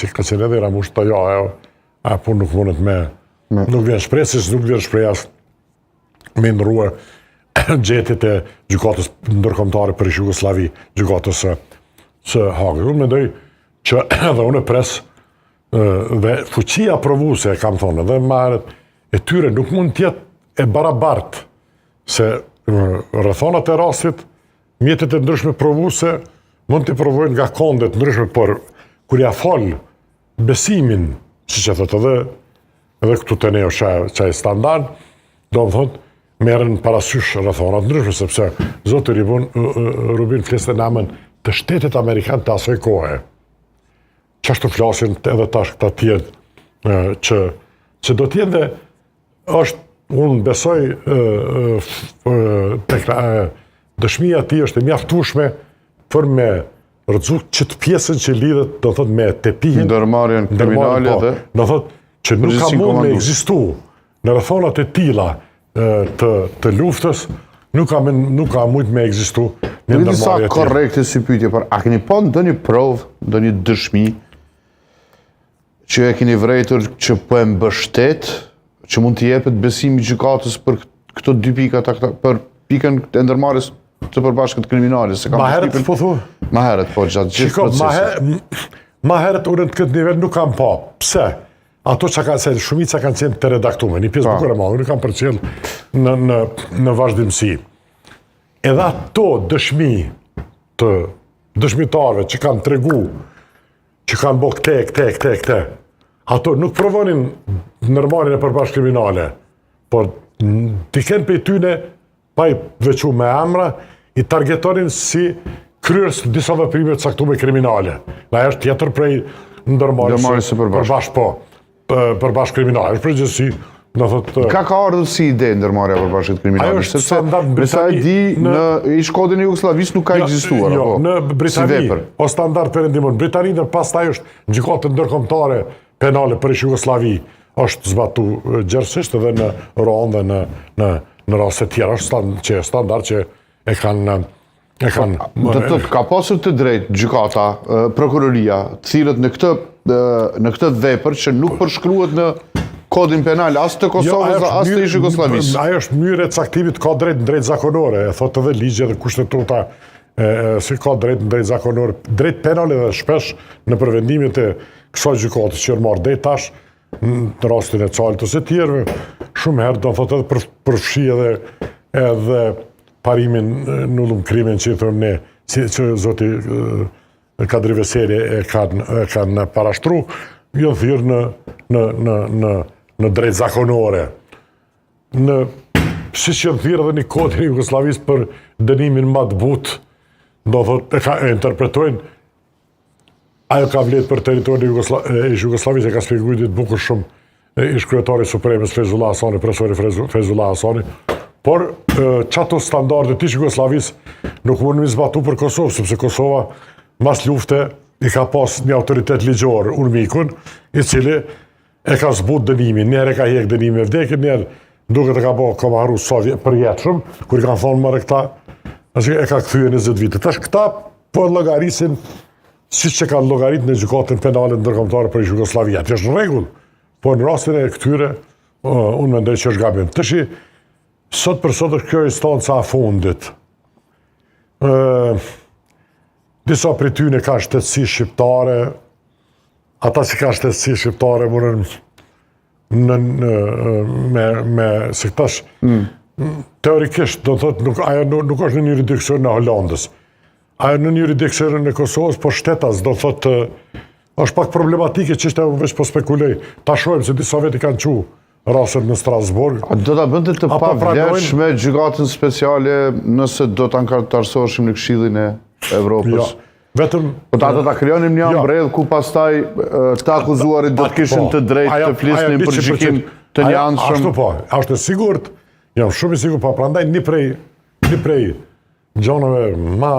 që ka qenë edhe Ramush të apo nuk mundet nuk vjen shpresës, nuk vjen shprejas me ndrua gjetit e gjykatës ndërkombëtare për Jugosllavi, gjykatës së Hagës. Unë mendoj që edhe unë pres dhe fuqia provuese, kam thonë, edhe marrët e tyre nuk mund tjetë e barabartë, se rrethonat e rastit, mjetet e ndryshme provuese mund të provojnë nga kondet ndryshme, por kur ja fol besimin, siç e thotë edhe këtu të ne çaj standard, do më thotë, merren parasysh rrethonat ndryshme, sepse zoti Rubin fliste në emër të shtetit amerikan të asoj kohe. Çashtu flasin edhe tash këta tjerë që do t'jenë dhe është, unë besoj dëshmia e tij është e mjaftueshme për me rrëzu ç't pjesën që lidhet, do thotë, me tepihin ndërmarrjen kriminale dhe do thotë që nuk ka mund me ekzistu në rrethonat e tilla të luftës, nuk ka mund me ekzistu në ndërmarrje. Sa korrekte si pyetje, por a keni pa ndonjë provë, ndonjë dëshmi që e keni vërejtur që po e mbështet, që mund të jepet besimi gjykatës për këto dy pika, për pikën e ndërmarrjes të përbashkët kriminale? Ma herët, po thu? Ma herët, po, gjatë gjithë procesit. Ma herët unë në këtë nivel nuk kam pa. Pse? Ato që kanë qenë, shumica kanë qenë të redaktume, një pjesë bukur e madhe, unë kam përcjell në vazhdimsi. Edhe ato dëshmitarve që kanë tregu, që kanë bo këte, ato nuk provonin ndërmarrjen e përbashkët kriminale, por t'i kenë për tyne, pa i veçu me emra, i targetonin si kryerës disa veprime të caktuara kriminale. Na është tjetër prej ndërmarrjes së përbashkët kriminale. Është përgjithësi, do thotë, ka ardhur si ide ndërmarrja e përbashkët kriminale? Ajo është standard në Britani. Sa e di, në ish-kodin e Jugosllavisë nuk ka ekzistuar. Jo, në Britani, o standard perëndimor. Britani pastaj është në gjykatë ndërkombëtare penale për Jugosllavi, është zbatu gjerësisht edhe në Ruanda dhe në raste tjera, është standard që e kanë... Ka pasur të drejtë gjykata, prokuroria, cilët në këtë vepër që nuk përshkruhet në kodin penal, as të Kosovës, as të Jugosllavisë. Ajo është mënyrë e caktimit, ka drejt zakonore, e thotë edhe ligje dhe kushtetuta, si ka drejt zakonore, drejt penale dhe shpesh në përvendimet e kësaj gjykate që janë marrë deri tash, në rastin e Caltës e tjerëve, shumë herë do thotë edhe përfshi edhe parimin në ullum krimin që i thëmë ne, që zoti Kadri Veseli e kanë parashtru, jo thyrë në drejt zakonore. Si që në thyrë edhe një kodin e Jugosllavisë për dënimin më të butë, do thotë, e interpretojnë, ajo ka vletë për teritorin e Jugosllavisë, e ka spjeguar ditë bukur shumë ish kryetari supremës Fezullah Hasani, profesori Fezullah Hasani, por qato standardet të Jugosllavisë nuk mund me zbatu për Kosovë, sepse Kosova mas lufte i ka pas një autoritet ligjor, Urmikun, i cili e ka zbut dënimin, njerë e ka hjek dënimin e vdekit, njerë duke të ka bo komaru përjetëshëm, kur i kanë thonë mërë këta, e ka këthyje 20 vite. Tash këta po llogarisin si që kanë llogarit në gjykatën penale ndërkombëtare për Jugosllavia. Që është në rregull, po në rastin e këtyre, unë mendoj që është gabim. Tashi, sot për sot është kjo instanca a fundit. Disa prej tyre ka shtetësi shqiptare, ata që ka shtetësi shqiptare mundën me si këtash, teorikisht do thotë ajo nuk është në jurisdiksion në Holandës. Ajo në jurisdiksion në Kosovës, po shtetas do thotë është pak problematike që ishte veç po spekuloj. Ta shohim se disa veti kanë qu rasën në Strasburg. Do ta bënte të pavlefshme gjykatën speciale nëse do ta antarësoheshim në Këshillin e Evropës. Jo, vetëm po ta do ta krijonim një ambrell ku pastaj të akuzuarit do të kishin të drejtë të flisnin për gjykim të njëanshëm. Ashtu po, është e sigurt, jam shumë i sigurt, po prandaj një prej gjonave ma